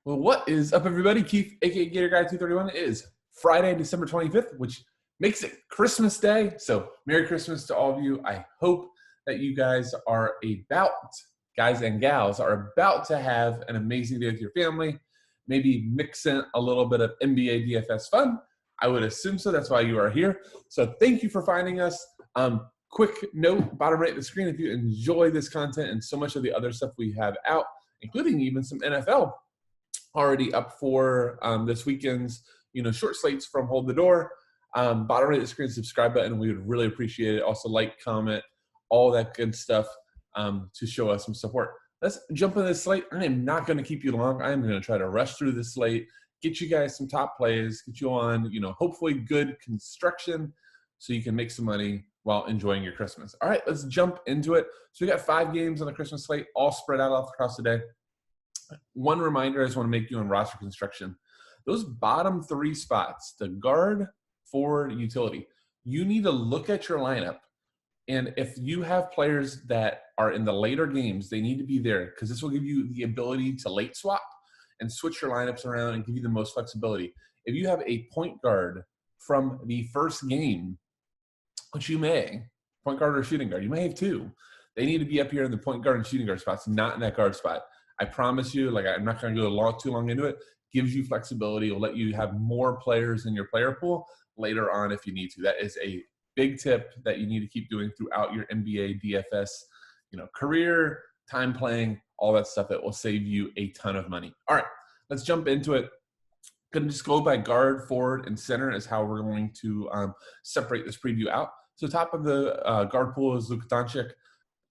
Well, what is up, everybody? Keith, aka Gator Guy 231. It is Friday, December 25th, which makes it Christmas Day. So, Merry Christmas to all of you. I hope that you guys guys and gals, are about to have an amazing day with your family. Maybe mix in a little bit of NBA DFS fun. I would assume so. That's why you are here. So, thank you for finding us. Quick note, bottom right of the screen, if you enjoy this content and so much of the other stuff we have out, including even some NFL already up for this weekend's short slates from Hold the Door. Bottom right of the screen, subscribe button. We would really appreciate it. Also, like, comment, all that good stuff to show us some support. Let's jump into this slate. I am not going to keep you long. I am going to try to rush through this slate, get you guys some top plays, get you on hopefully good construction so you can make some money while enjoying your Christmas. All right, let's jump into it. So we got 5 games on the Christmas slate, all spread out across the day. One reminder I just want to make you on roster construction. Those bottom 3 spots, the guard, forward, utility, you need to look at your lineup. And if you have players that are in the later games, they need to be there because this will give you the ability to late swap and switch your lineups around and give you the most flexibility. If you have a point guard from the first game, which you may, point guard or shooting guard, you may have 2. They need to be up here in the point guard and shooting guard spots, not in that guard spot. I promise you, I'm not going to go too long into it. Gives you flexibility. Will let you have more players in your player pool later on if you need to. That is a big tip that you need to keep doing throughout your NBA DFS, career, time playing, all that stuff. That will save you a ton of money. All right, let's jump into it. Going to just go by guard, forward, and center is how we're going to separate this preview out. So top of the guard pool is Luka Doncic.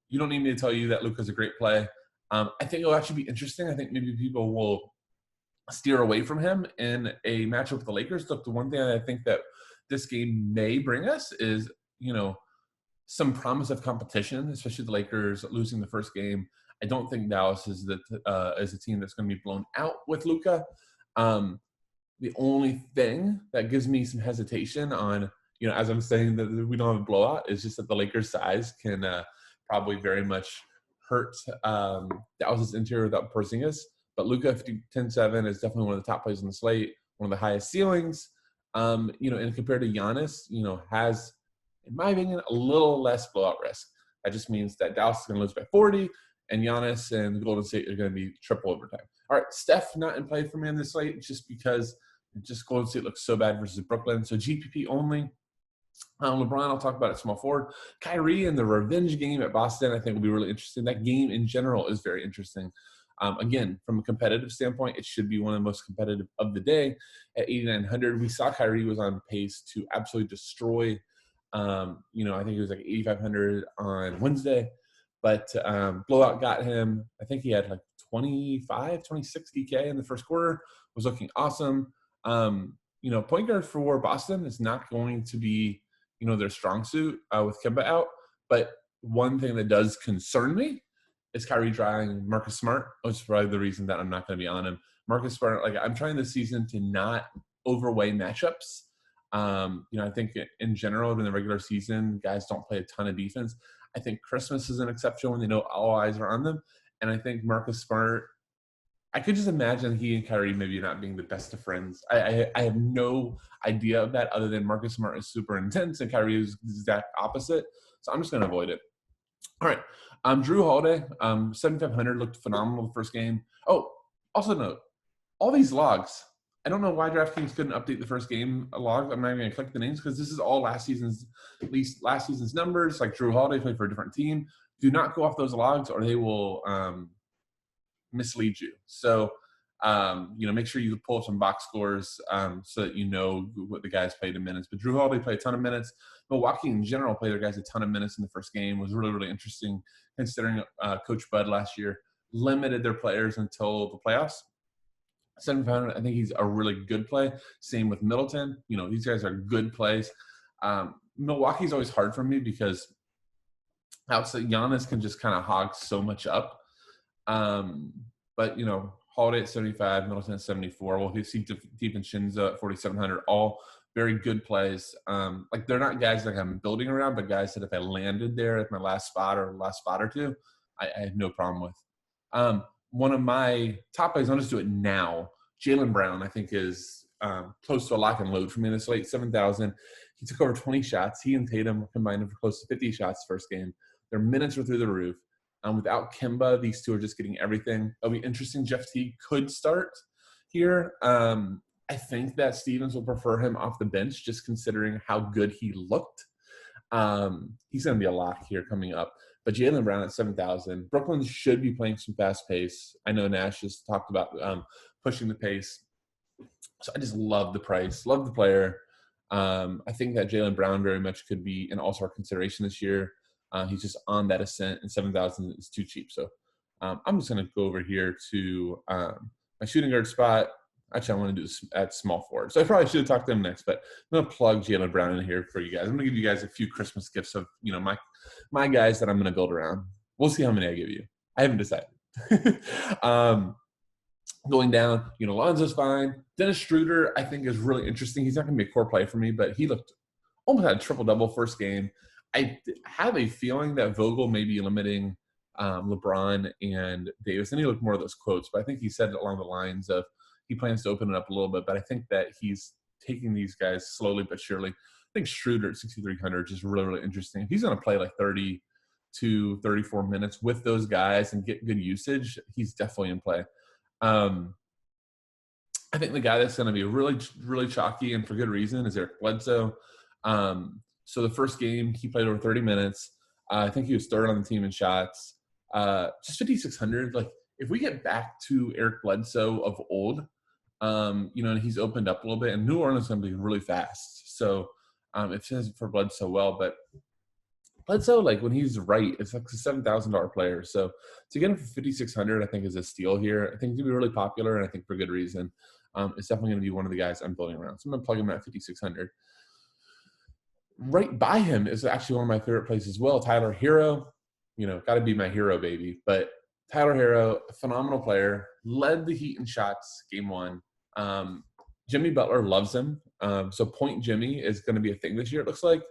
You don't need me to tell you that Luka's a great play. I think it'll actually be interesting. I think maybe people will steer away from him in a matchup with the Lakers. Look, the one thing I think that this game may bring us is, some promise of competition, especially the Lakers losing the first game. I don't think Dallas is a team that's going to be blown out with Luka. The only thing that gives me some hesitation on, as I'm saying that we don't have a blowout, is just that the Lakers' size can probably very much hurt Dallas' interior without Porzingis. But Luka 10-7 is definitely one of the top plays on the slate, one of the highest ceilings. And compared to Giannis, has, in my opinion, a little less blowout risk. That just means that Dallas is going to lose by 40, and Giannis and Golden State are going to be triple overtime. All right, Steph not in play for me on this slate just because Golden State looks so bad versus Brooklyn. So GPP only. LeBron, I'll talk about it small forward. Kyrie in the revenge game at Boston, I think will be really interesting. That game in general is very interesting. Again, from a competitive standpoint, it should be one of the most competitive of the day at 8,900. We saw Kyrie was on pace to absolutely destroy, I think it was like 8,500 on Wednesday, but blowout got him. I think he had like 26 DK in the first quarter, was looking awesome. Point guard for Boston is not going to be, their strong suit with Kemba out. But one thing that does concern me is Kyrie trying Marcus Smart, which is probably the reason that I'm not going to be on him. Marcus Smart, I'm trying this season to not overweigh matchups. I think in general, in the regular season, guys don't play a ton of defense. I think Christmas is an exception when they know all eyes are on them. And I think Marcus Smart, I could just imagine he and Kyrie maybe not being the best of friends. I have no idea of that other than Marcus Smart is super intense and Kyrie is the exact opposite. So I'm just going to avoid it. All right. Drew Holiday, 7,500 looked phenomenal the first game. Oh, also note, all these logs, I don't know why Draftkings couldn't update the first game log. I'm not even going to click the names because this is all last season's numbers. Like Drew Holiday played for a different team. Do not go off those logs or they will mislead you. So, make sure you pull up some box scores so that you know what the guys played in minutes. But Drew Holiday played a ton of minutes. Milwaukee in general played their guys a ton of minutes in the first game. It was really, really interesting considering Coach Bud last year limited their players until the playoffs. 7,500, I think he's a really good play. Same with Middleton. These guys are good plays. Milwaukee's always hard for me because outside Giannis can just kind of hog so much up. But Holiday at 75, Middleton at 74. Well, you see DiVincenzo at 4,700. All very good plays. They're not guys that I'm building around, but guys that if I landed there at my last spot or two, I have no problem with. one of my top plays, I'll just do it now. Jaylen Brown, I think, is close to a lock and load for me this late, 7,000. He took over 20 shots. He and Tatum combined for close to 50 shots first game. Their minutes were through the roof. Without Kemba, these two are just getting everything. It'll be interesting. Jeff Teague could start here. I think that Stevens will prefer him off the bench, just considering how good he looked. He's going to be a lock here coming up. But Jaylen Brown at 7,000. Brooklyn should be playing some fast pace. I know Nash has talked about pushing the pace. So I just love the price, love the player. I think that Jaylen Brown very much could be an all-star consideration this year. He's just on that ascent, and 7,000 is too cheap. So I'm just going to go over here to my shooting guard spot. Actually, I want to do this at small forward. So I probably should have talked to him next, but I'm going to plug Jaylen Brown in here for you guys. I'm going to give you guys a few Christmas gifts of, my guys that I'm going to build around. We'll see how many I give you. I haven't decided. Going down, Lonzo's fine. Dennis Schroeder, I think, is really interesting. He's not going to be a core play for me, but he looked almost had a triple-double first game. I have a feeling that Vogel may be limiting LeBron and Davis. And he looked more of those quotes, but I think he said it along the lines of he plans to open it up a little bit, but I think that he's taking these guys slowly but surely. I think Schroeder at 6,300 is really, really interesting. If he's going to play like 30 to 34 minutes with those guys and get good usage, he's definitely in play. I think the guy that's going to be really, really chalky, and for good reason, is Eric Bledsoe. So the first game, he played over 30 minutes. I think he was third on the team in shots. Just 5,600. Like, if we get back to Eric Bledsoe of old, and he's opened up a little bit, and New Orleans is going to be really fast. So it says for Bledsoe well, but Bledsoe, like, when he's right, it's like a $7,000 player. So to get him for 5,600, I think is a steal here. I think he's going to be really popular, and I think for good reason. It's definitely going to be one of the guys I'm building around. So I'm going to plug him at 5,600. Right by him is actually one of my favorite plays as well. Tyler Hero, got to be my hero, baby. But Tyler Hero, phenomenal player, led the Heat in shots game one. Jimmy Butler loves him. So Point Jimmy is going to be a thing this year, it looks like.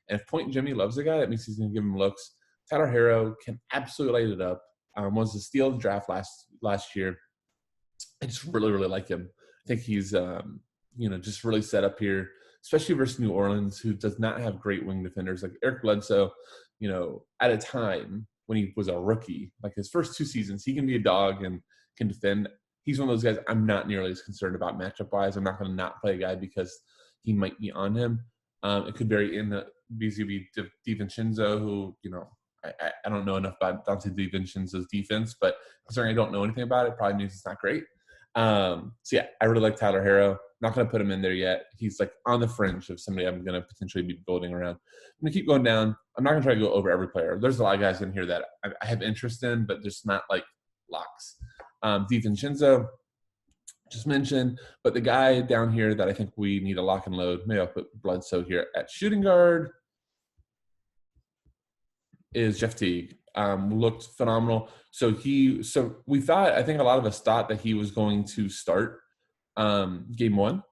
And if Point Jimmy loves the guy, that means he's going to give him looks. Tyler Hero can absolutely light it up. Was the steal of the draft last year. I just really, really like him. I think he's, just really set up here, especially versus New Orleans, who does not have great wing defenders. Like Eric Bledsoe, at a time when he was a rookie, like his first 2 seasons, he can be a dog and can defend. He's one of those guys I'm not nearly as concerned about matchup-wise. I'm not going to not play a guy because he might be on him. It could vary in the BZB DiVincenzo, who, I don't know enough about Dante DiVincenzo's defense, but considering I don't know anything about it, probably means it's not great. So yeah, I really like Tyler Hero. Not going to put him in there yet. He's like on the fringe of somebody I'm going to potentially be building around. I'm going to keep going down. I'm not going to try to go over every player. There's a lot of guys in here that I have interest in, but just not like locks. DiVincenzo, just mentioned, but the guy down here that I think we need a lock and load, maybe I'll put Bledsoe here at shooting guard, is Jeff Teague. Looked phenomenal. So we thought, I think a lot of us thought that he was going to start game one.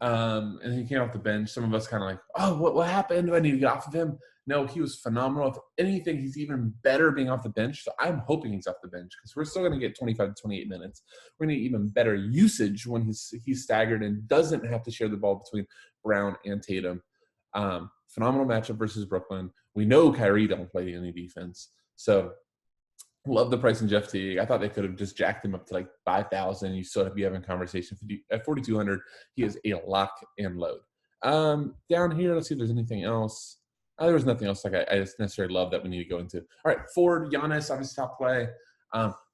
And he came off the bench. Some of us kind of like, oh, what happened? Do I need to get off of him? No, he was phenomenal. If anything, he's even better being off the bench. So I'm hoping he's off the bench because we're still going to get 25 to 28 minutes. We're going to get even better usage when he's staggered and doesn't have to share the ball between Brown and Tatum. Phenomenal matchup versus Brooklyn. We know Kyrie don't play any defense. So love the price in Jeff Teague. I thought they could have just jacked him up to like 5,000. You still have to be having a conversation. At 4,200, he is a lock and load. Down here, let's see if there's anything else. There was nothing else like I just necessarily love that we need to go into. All right, Ford, Giannis, obviously top play.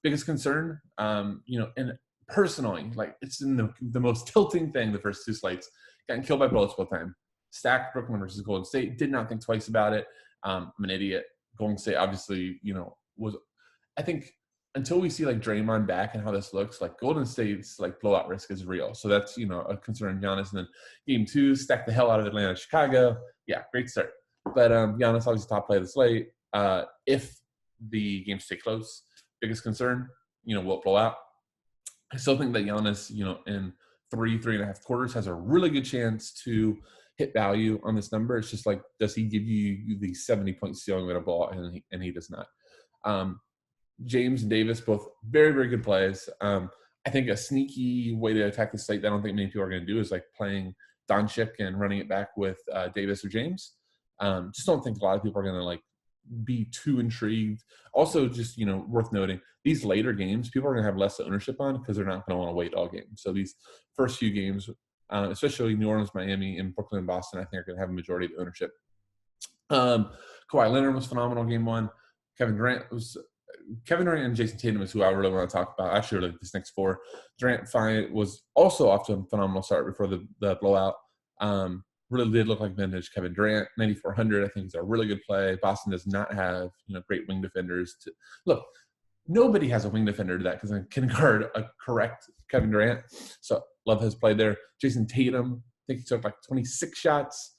Biggest concern, and personally, like it's in the most tilting thing the first 2 slates. Getting killed by bullets both time. Stacked Brooklyn versus Golden State. Did not think twice about it. I'm an idiot. Golden State obviously, was – I think until we see like Draymond back and how this looks, like Golden State's like blowout risk is real. So that's, a concern. Giannis, and then game 2, stack the hell out of Atlanta, Chicago. Yeah, great start. But Giannis obviously top play of the slate. If the games stay close, biggest concern, will it blow out? I still think that Giannis, in 3.5 quarters has a really good chance to hit value on this number. It's just like, does he give you the 70-point ceiling with a ball? And he does not. James and Davis, both very, very good plays. I think a sneaky way to attack the slate that I don't think many people are going to do is like playing Doncic and running it back with Davis or James. Just don't think a lot of people are going to like be too intrigued. Also, just, worth noting, these later games, people are going to have less ownership on because they're not going to want to wait all game. So these first few games, especially New Orleans, Miami, and Brooklyn and Boston, I think are going to have a majority of ownership. Kawhi Leonard was phenomenal game one. Kevin Durant and Jason Tatum is who I really want to talk about. Actually, like this next four. Durant was also off to a phenomenal start before the blowout. Really did look like vintage Kevin Durant. 9,400, I think, is a really good play. Boston does not have great wing defenders. Look, nobody has a wing defender to that because I can guard a correct Kevin Durant. So love his play there. Jason Tatum, I think he took like 26 shots.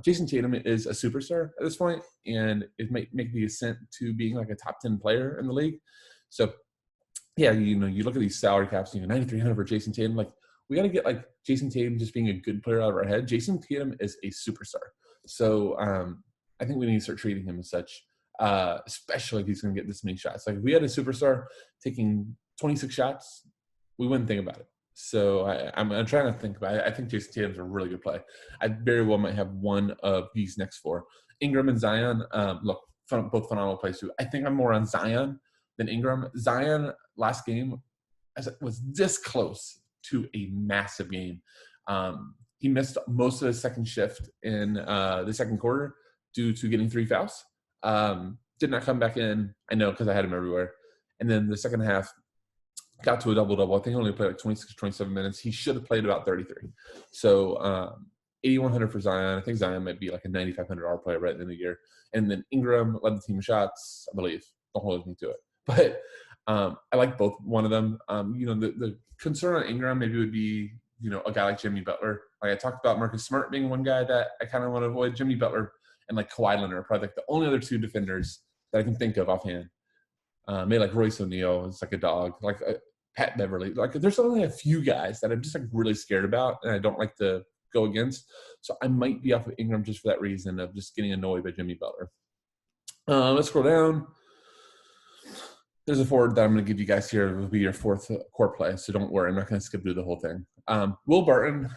Jason Tatum is a superstar at this point, and it might make the ascent to being like a top 10 player in the league. So, yeah, you look at these salary caps, 9,300 for Jason Tatum. Like, we got to get like Jason Tatum just being a good player out of our head. Jason Tatum is a superstar. So, I think we need to start treating him as such, especially if he's going to get this many shots. Like, if we had a superstar taking 26 shots, we wouldn't think about it. So I'm trying to think about it. I think Jason Tatum's a really good play. I very well might have one of these next four. Ingram and Zion, both phenomenal plays too. I think I'm more on Zion than Ingram. Zion last game was this close to a massive game. He missed most of his second shift in the second quarter due to getting 3 fouls. Did not come back in. I know because I had him everywhere. And then the second half, got to a double-double. I think he only played like 26, 27 minutes. He should have played about 33. So 8,100 for Zion. I think Zion might be like a $9,500 player right at the end of the year. And then Ingram led the team in shots, I believe. Don't hold me to it. But I like both one of them. The concern on Ingram maybe would be, a guy like Jimmy Butler. Like I talked about Marcus Smart being one guy that I kind of want to avoid. Jimmy Butler and like Kawhi Leonard are probably like the only other two defenders that I can think of offhand. Maybe like Royce O'Neal is like a dog. Like Pat Beverly. Like there's only a few guys that I'm just like really scared about and I don't like to go against. So I might be off of Ingram just for that reason of just getting annoyed by Jimmy Butler. Let's scroll down. There's a forward that I'm going to give you guys here. It will be your fourth core play, so don't worry. I'm not going to skip through the whole thing. Will Barton,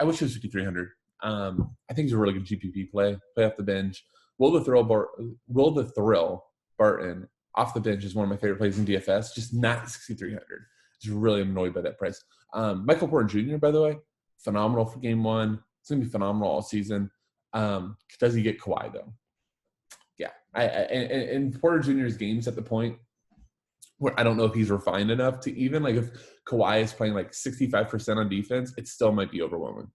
I wish it was 5,300. I think he's a really good GPP play off the bench. Will the Thrill Barton off the bench is one of my favorite plays in DFS, just not 6,300. Just really annoyed by that price. Michael Porter Jr., by the way, phenomenal for game one. It's going to be phenomenal all season. Does he get Kawhi, though? Yeah. And Porter Jr.'s game's at the point where I don't know if he's refined enough to even, like, if Kawhi is playing, like, 65% on defense, it still might be overwhelming.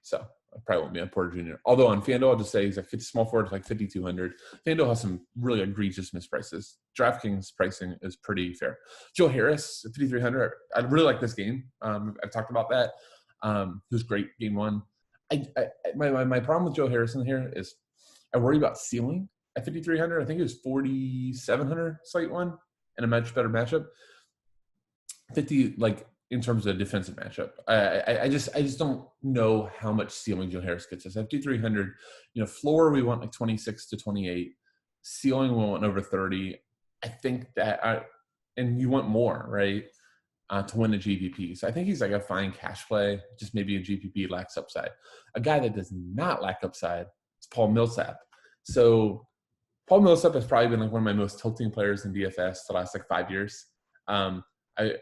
So I probably won't be on Porter Jr. Although on FanDuel, I'll just say he's like small forward, like 5,200. FanDuel has some really egregious misprices. Draftkings pricing is pretty fair. Joe Harris, 5,300. I really like this game. I've talked about that. He was great game one. My problem with Joe Harris in here is I worry about ceiling at 5,300. I think it was 4,700 slate one and a much better matchup. 50, like, in terms of defensive matchup. I just don't know how much ceiling Joe Harris gets us. At 5,300, floor we want like 26 to 28. Ceiling we want over 30. I think that and you want more, right, to win a GPP. So I think he's like a fine cash play, just maybe a GPP lacks upside. A guy that does not lack upside is Paul Millsap. So Paul Millsap has probably been like one of my most tilting players in DFS the last like 5 years. I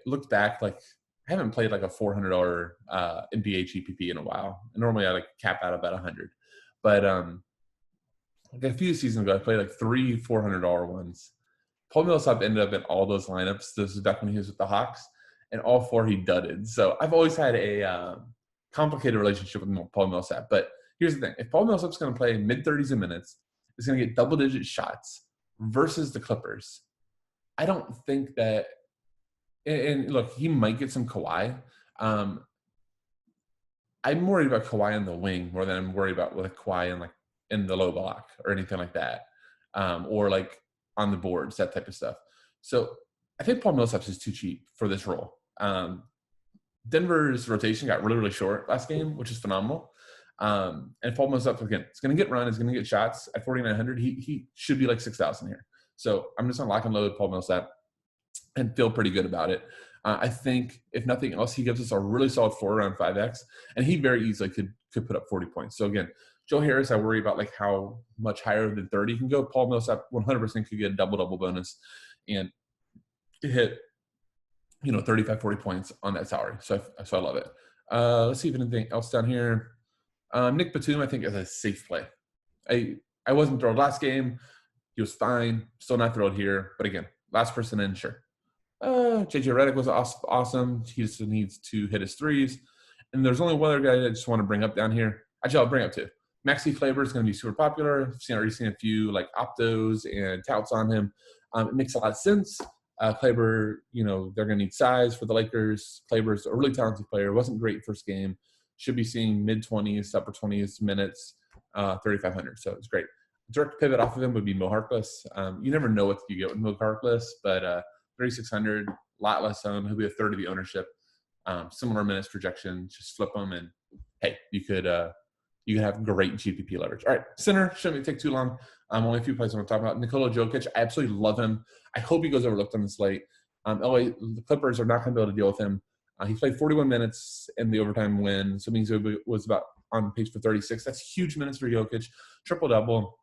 looked back, like, I haven't played like a $400 NBA GPP in a while. Normally I like cap out about 100, but like a few seasons ago I played like 3 $400 ones. Paul Millsap ended up in all those lineups. This was back when he was with the Hawks, and all 4 he dudded. So I've always had a complicated relationship with Paul Millsap. But here's the thing: if Paul Millsap's going to play mid-30s of minutes, is going to get double-digit shots versus the Clippers, I don't think that. And look, he might get some Kawhi. I'm worried about Kawhi on the wing more than I'm worried about with Kawhi in the low block or anything like that, or like on the boards, that type of stuff. So I think Paul Millsap is too cheap for this role. Denver's rotation got really, really short last game, which is phenomenal. And Paul Millsap, again, it's going to get run, it's going to get shots at 4,900. He should be like 6,000 here. So I'm just going to lock and load Paul Millsap and feel pretty good about it. I think, if nothing else, he gives us a really solid floor around 5X, and he very easily could put up 40 points. So, again, Joe Harris, I worry about like how much higher than 30 he can go. Paul Millsap 100% could get a double-double bonus and hit, 35, 40 points on that salary. So I love it. Let's see if anything else down here. Nick Batum, I think, is a safe play. I wasn't thrilled last game. He was fine. Still not thrilled here. But, again, last person in, sure. JJ Redick was awesome. He just needs to hit his threes. And there's only one other guy I just want to bring up down here. Actually, I'll bring up two. Maxi Kleber is going to be super popular. I've already seen a few like optos and touts on him. It makes a lot of sense. Kleber, they're going to need size for the Lakers. Kleber's a really talented player. Wasn't great first game. Should be seeing mid-20s, upper 20s minutes, 3,500. So it's great. Direct pivot off of him would be Mo Harkless. You never know what you get with Mo Harkless, but 3,600, a lot less owned. He'll be a third of the ownership. Similar minutes projection. Just flip them, and hey, you could have great GPP leverage. All right, center shouldn't take too long. Only a few plays I want to talk about. Nikola Joe Kitch, I absolutely love him. I hope he goes overlooked on the slate. The Clippers are not going to be able to deal with him. He played 41 minutes in the overtime win, so it means he was about on pace for 36. That's huge minutes for Jokic. Triple-double.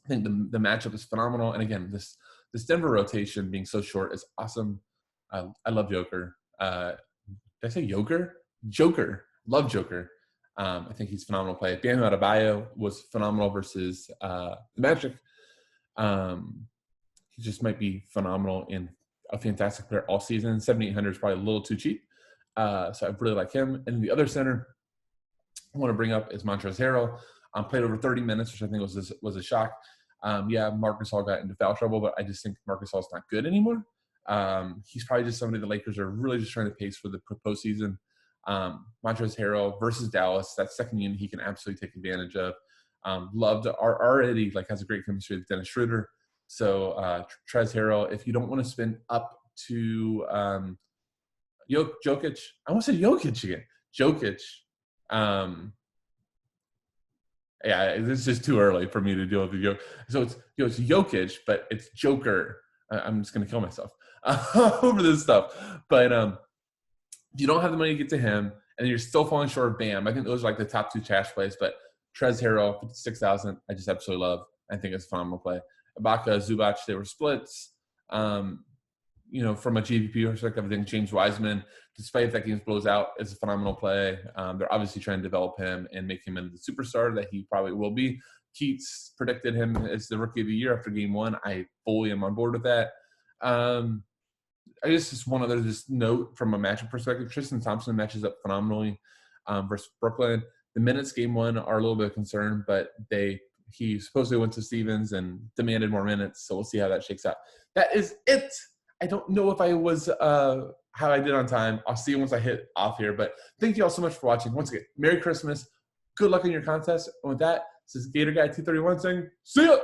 I think the matchup is phenomenal. And again, this Denver rotation being so short is awesome. I love Joker. Did I say Joker? Joker. Love Joker. I think he's a phenomenal play. Bam Adebayo was phenomenal versus the Magic. He just might be phenomenal and a fantastic player all season. 7,800 is probably a little too cheap. So I really like him. And the other center I want to bring up is Montrezl Harrell. Played over 30 minutes, which I think was a shock. Marcus Hall got into foul trouble, but I just think Marcus Hall's not good anymore. He's probably just somebody the Lakers are really just trying to pace for the postseason. Montrezl Harrell versus Dallas, that second unit he can absolutely take advantage of. Loved already has a great chemistry with Dennis Schroeder. So Trez Harrell, if you don't want to spend up to Jokic, I want to say Jokic again. Jokic. This is just too early for me to deal with the Jokic. So it's Jokic, but it's Joker. I'm just going to kill myself over this stuff. But if you don't have the money to get to him and you're still falling short of Bam, I think those are the top two cash plays. But Trez Harrell, 56,000, I just absolutely love. I think it's a phenomenal play. Ibaka, Zubac, they were splits. From a GPP perspective, I think James Wiseman, despite that game blows out, is a phenomenal play. They're obviously trying to develop him and make him into the superstar that he probably will be. Keats predicted him as the rookie of the year after game one. I fully am on board with that. I guess just one other note from a matchup perspective, Tristan Thompson matches up phenomenally versus Brooklyn. The minutes game one are a little bit of concern, but he supposedly went to Stevens and demanded more minutes, so we'll see how that shakes out. That is it. I don't know if I was how I did on time. I'll see you once I hit off here, but thank you all so much for watching. Once again, Merry Christmas. Good luck in your contest. And with that, this is Gator Guy 231 saying, see ya!